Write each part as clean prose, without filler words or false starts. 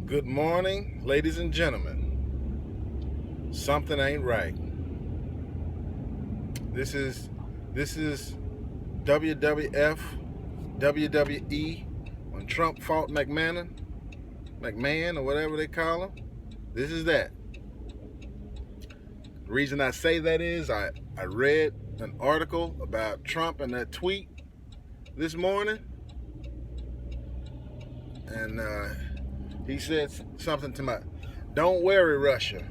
Good morning, ladies and gentlemen. Something ain't right. This is WWF, WWE, when Trump fought McMahon or whatever they call him. This is that. The reason I say that is I read an article about Trump and that tweet this morning, and he said something to my, don't worry, Russia.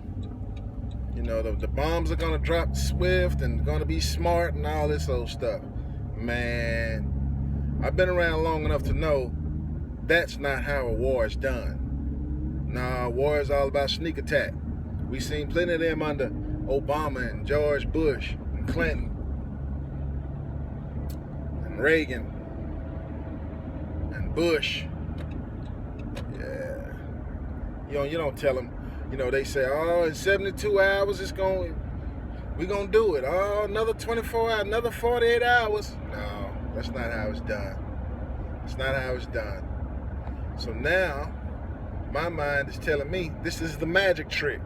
You know, the bombs are going to drop swift and going to be smart and all this old stuff. Man, I've been around long enough to know that's not how a war is done. Nah, war is all about sneak attack. We've seen plenty of them under Obama and George Bush and Clinton and Reagan and Bush. Yeah. You don't tell them. You know, they say, oh, in 72 hours we're going to do it. Oh, another 24 hours, another 48 hours. No, that's not how it's done. It's not how it's done. So now, my mind is telling me this is the magic trick.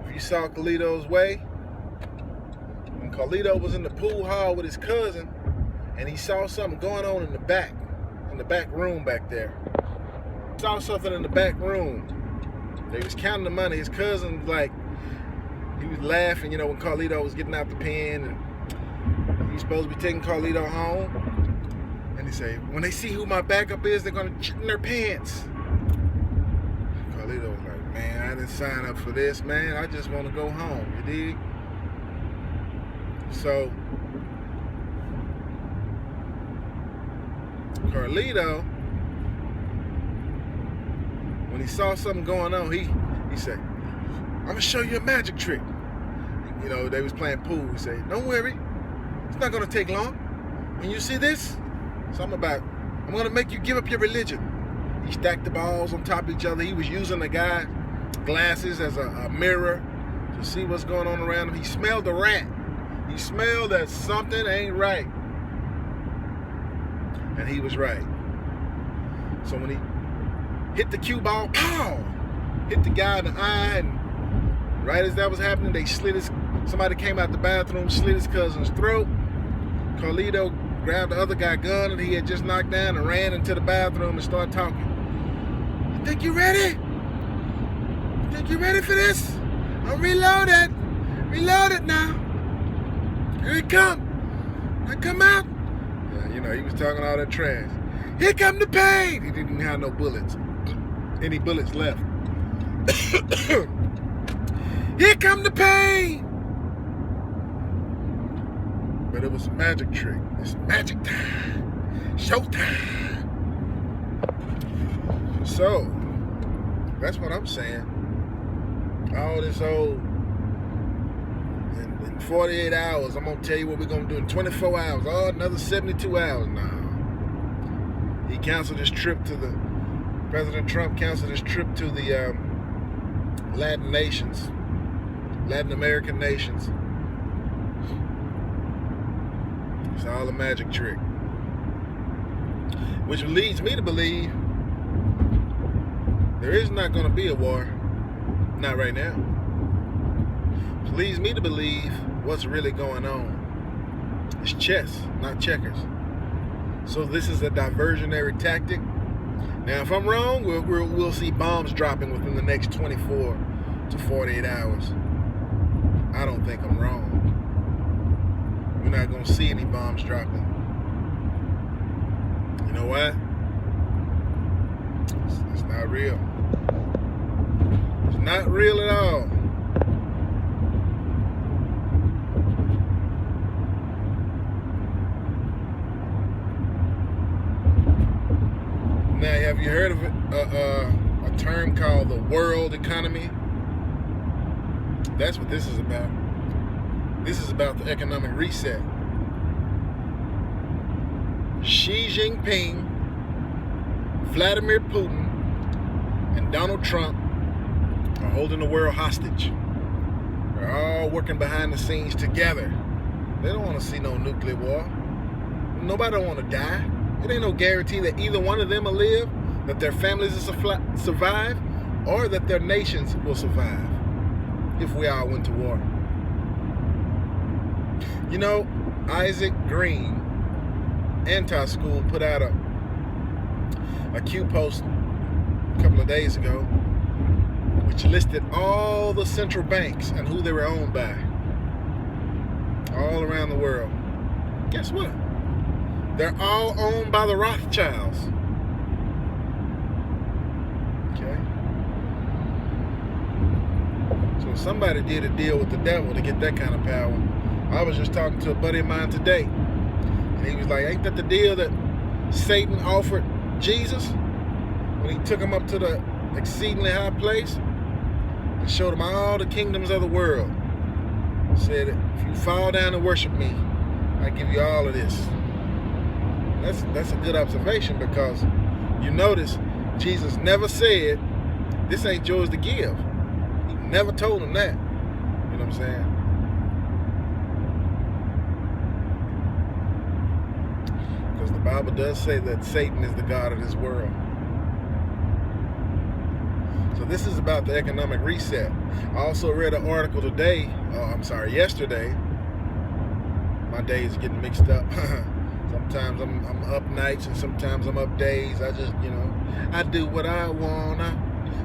If you saw CARLITO'S way, when Carlito was in the pool hall with his cousin, and he saw something going on in the back room back there. Saw something in the back room. They was counting the money. His cousin was like, he was laughing, you know, when Carlito was getting out the pen, and he was supposed to be taking Carlito home. And he said, when they see who my backup is, they're gonna shit in their pants. Carlito was like, man, I didn't sign up for this, man. I just want to go home, you dig? So Carlito, when he saw something going on, he said, I'm gonna show you a magic trick. You know, they was playing pool. He said, don't worry, it's not gonna take long. When you see this, I'm gonna make you give up your religion. He stacked the balls on top of each other. He was using the guy's glasses as a mirror to see what's going on around him. He smelled a rat. He smelled that something ain't right. And he was right. So when he hit the cue ball, pow! Hit the guy in the eye, and right as that was happening, somebody came out the bathroom, slit his cousin's throat. Carlito grabbed the other guy's gun that he had just knocked down and ran into the bathroom and started talking. You think you ready? You think you ready for this? I'm reloaded. Reloaded now. Here he come. I come out. Yeah, you know, he was talking all that trash. Here come the pain. He didn't have no bullets. Any bullets left. Here come the pain. But it was a magic trick. It's magic time. Showtime. So, that's what I'm saying. All this old, in 48 hours, I'm going to tell you what we're going to do in 24 hours. Oh, another 72 hours now. He canceled his trip President Trump canceled his trip to the Latin American nations. It's all a magic trick. Which leads me to believe there is not going to be a war. Not right now. Which leads me to believe what's really going on is chess, not checkers. So this is a diversionary tactic. Now, if I'm wrong, we'll see bombs dropping within the next 24 to 48 hours. I don't think I'm wrong. We're not going to see any bombs dropping. You know what? It's not real. It's not real at all. Now, have you heard of a term called the world economy? That's what this is about. This is about the economic reset. Xi Jinping, Vladimir Putin, and Donald Trump are holding the world hostage. They're all working behind the scenes together. They don't want to see no nuclear war. Nobody don't want to die. It ain't no guarantee that either one of them will live. that their families will survive, or that their nations will survive if we all went to war. You know, Isaac Green, Anti-School, put out a Q post a couple of days ago, which listed all the central banks and who they were owned by all around the world. Guess what? They're all owned by the Rothschilds. Okay? So somebody did a deal with the devil to get that kind of power. I was just talking to a buddy of mine today, and he was like, ain't that the deal that Satan offered Jesus when he took him up to the exceedingly high place and showed him all the kingdoms of the world? Said, if you fall down and worship me, I give you all of this. That's a good observation, because you notice Jesus never said, this ain't yours to give. He never told him that. You know what I'm saying? Because the Bible does say that Satan is the god of this world. So this is about the economic reset. I also read an article yesterday. My days are getting mixed up. Sometimes I'm up nights and sometimes I'm up days. I just, I do what I wanna.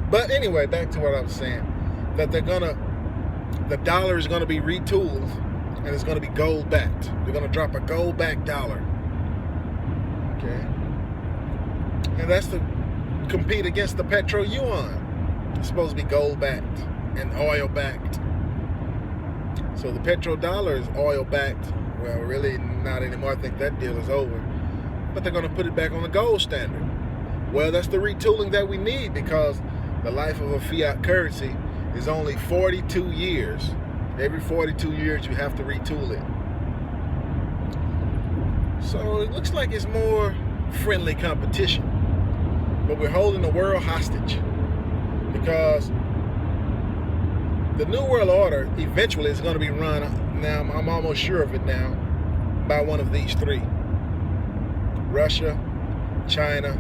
But anyway, back to what I was saying. That the dollar is gonna be retooled and it's gonna be gold backed. They're gonna drop a gold backed dollar. Okay? And that's to compete against the petro yuan. It's supposed to be gold backed and oil backed. So the petrodollar is oil backed. Well, really not anymore. I think that deal is over. But they're going to put it back on the gold standard. Well, that's the retooling that we need, because the life of a fiat currency is only 42 years. Every 42 years you have to retool it. So it looks like it's more friendly competition. But we're holding the world hostage, because the New World Order eventually is going to be run, now I'm almost sure of it now, by one of these three. Russia, China,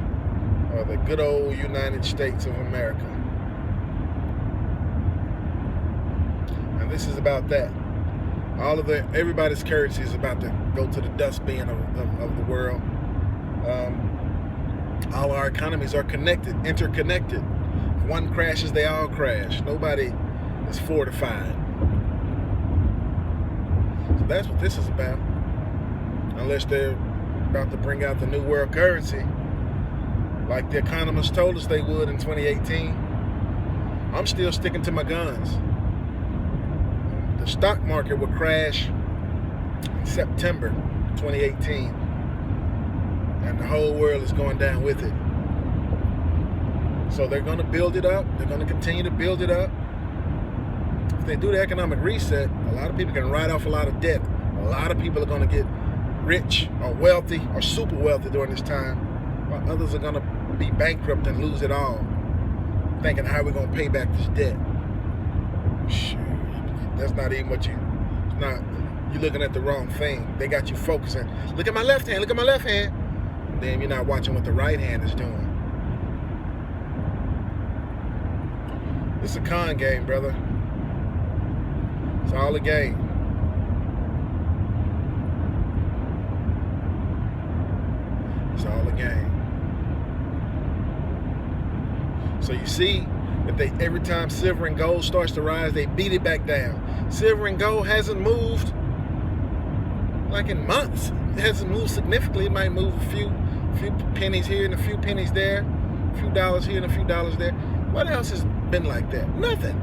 or the good old United States of America. And this is about that. Everybody's currency is about to go to the dustbin of the world. All our economies are interconnected. If one crashes, they all crash. Nobody is fortified. So that's what this is about. Unless they're about to bring out the new world currency, like the economists told us they would in 2018. I'm still sticking to my guns. The stock market will crash in September 2018, and the whole world is going down with it. So they're going to build it up. They're going to continue to build it up. If they do the economic reset, a lot of people can write off a lot of debt. A lot of people are going to get rich or wealthy or super wealthy during this time, while others are going to be bankrupt and lose it all, thinking, how are we going to pay back this debt? Shoot, that's not even what you're looking at the wrong thing. They got you focusing. Look at my left hand, look at my left hand. And then you're not watching what the right hand is doing. It's a con game, brother. It's all a game. It's all a game. So you see that every time silver and gold starts to rise, they beat it back down. Silver and gold hasn't moved like in months. It hasn't moved significantly. It might move a few pennies here and a few pennies there, a few dollars here and a few dollars there. What else has been like that? Nothing.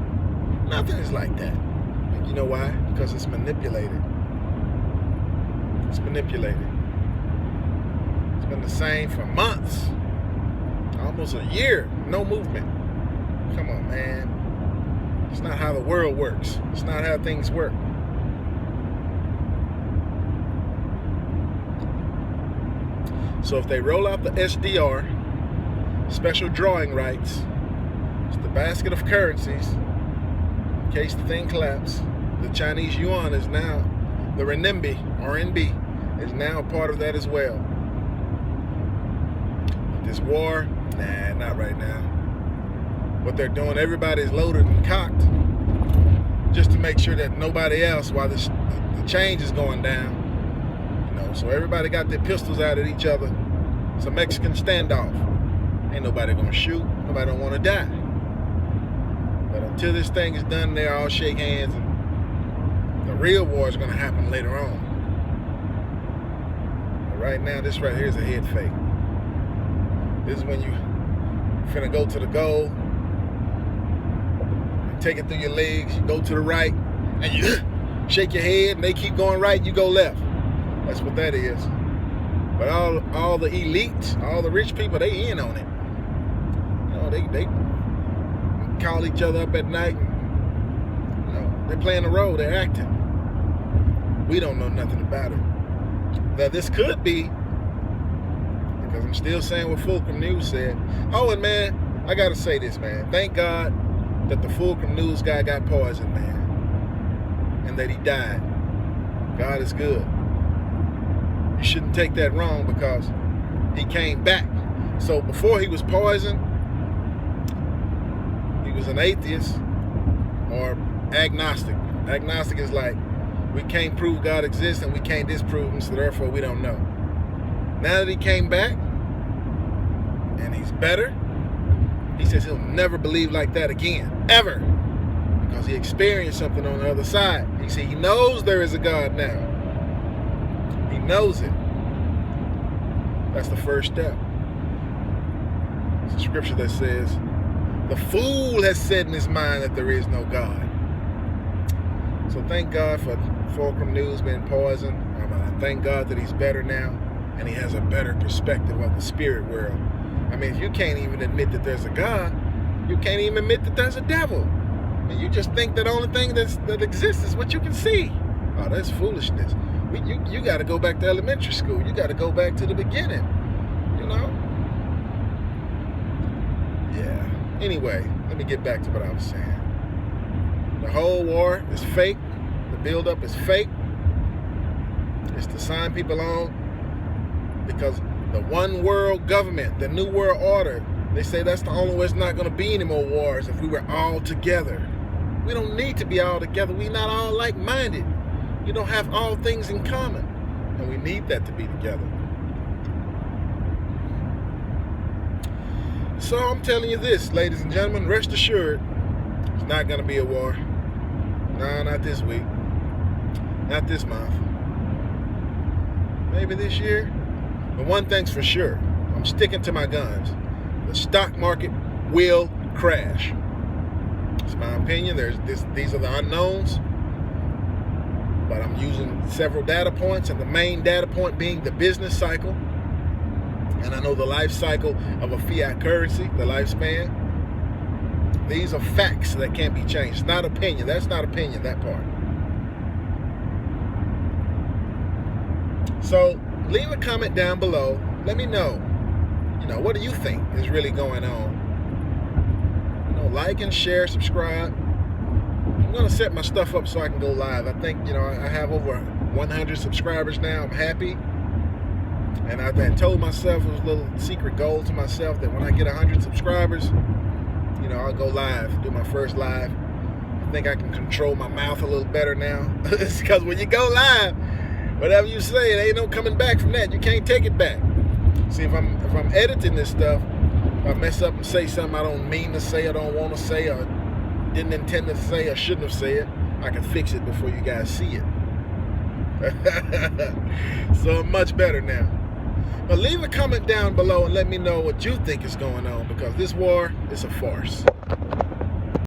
Nothing is like that. And you know why? Because it's manipulated. It's manipulated. It's been the same for months. Almost a year. No movement. Come on, man. It's not how the world works. It's not how things work. So if they roll out the SDR, special drawing rights, it's the basket of currencies, in case the thing collapses. The Chinese yuan is now, the renminbi, RMB, is now a part of that as well. With this war, Nah, not right now. What they're doing, everybody's loaded and cocked just to make sure that nobody else, while the change is going down, so everybody got their pistols out at each other. It's a Mexican standoff. Ain't nobody gonna shoot. Nobody don't want to die. But until this thing is done, they all shake hands, and the real war is gonna happen later on. But right now, this right here is a head fake. This is when you finna go to the goal, you take it through your legs, you go to the right, and you shake your head, and they keep going right, you go left. That's what that is. But all the elites, all the rich people, they in on it. They call each other up at night. And, they're playing the role. They're acting. We don't know nothing about it. Now this could be, because I'm still saying what Fulcrum News said. Oh, and man, I gotta say this, man. Thank God that the Fulcrum News guy got poisoned, man, and that he died. God is good. You shouldn't take that wrong, because he came back. So before he was poisoned, he was an atheist or agnostic. Agnostic is like, we can't prove God exists and we can't disprove him, so therefore we don't know. Now that he came back and he's better, he says he'll never believe like that again, ever, because he experienced something on the other side. He said he knows there is a God now. He knows it. That's the first step. It's a scripture that says, the fool has said in his mind that there is no God. So thank God for Fulcrum News being poisoned. I thank God that he's better now, and he has a better perspective of the spirit world. I mean, if you can't even admit that there's a God, you can't even admit that there's a devil. And you just think that the only thing that exists is what you can see. Oh, that's foolishness. You got to go back to elementary school. You got to go back to the beginning, Yeah. Anyway, let me get back to what I was saying. The whole war is fake. The buildup is fake. It's to sign people on, because the one world government, the new world order, they say that's the only way it's not going to be any more wars if we were all together. We don't need to be all together. We're not all like-minded. You don't have all things in common, and we need that to be together. So I'm telling you this, ladies and gentlemen, rest assured, it's not going to be a war. No, not this week. Not this month. Maybe this year. But one thing's for sure, I'm sticking to my guns. The stock market will crash. It's my opinion. These are the unknowns. But I'm using several data points, and the main data point being the business cycle. And I know the life cycle of a fiat currency, the lifespan. These are facts that can't be changed. It's not opinion. That's not opinion, that part. So leave a comment down below. Let me know, what do you think is really going on? Like and share, subscribe. I'm going to set my stuff up so I can go live. I think, I have over 100 subscribers now. I'm happy. And I had told myself, it was a little secret goal to myself, that when I get 100 subscribers, I'll go live, do my first live. I think I can control my mouth a little better now. It's because when you go live, whatever you say, it ain't no coming back from that. You can't take it back. See, if I'm editing this stuff, if I mess up and say something I don't mean to say, or don't want to say, or didn't intend to say, or shouldn't have said, I can fix it before you guys see it. So I'm much better now. But leave a comment down below and let me know what you think is going on, because this war is a farce.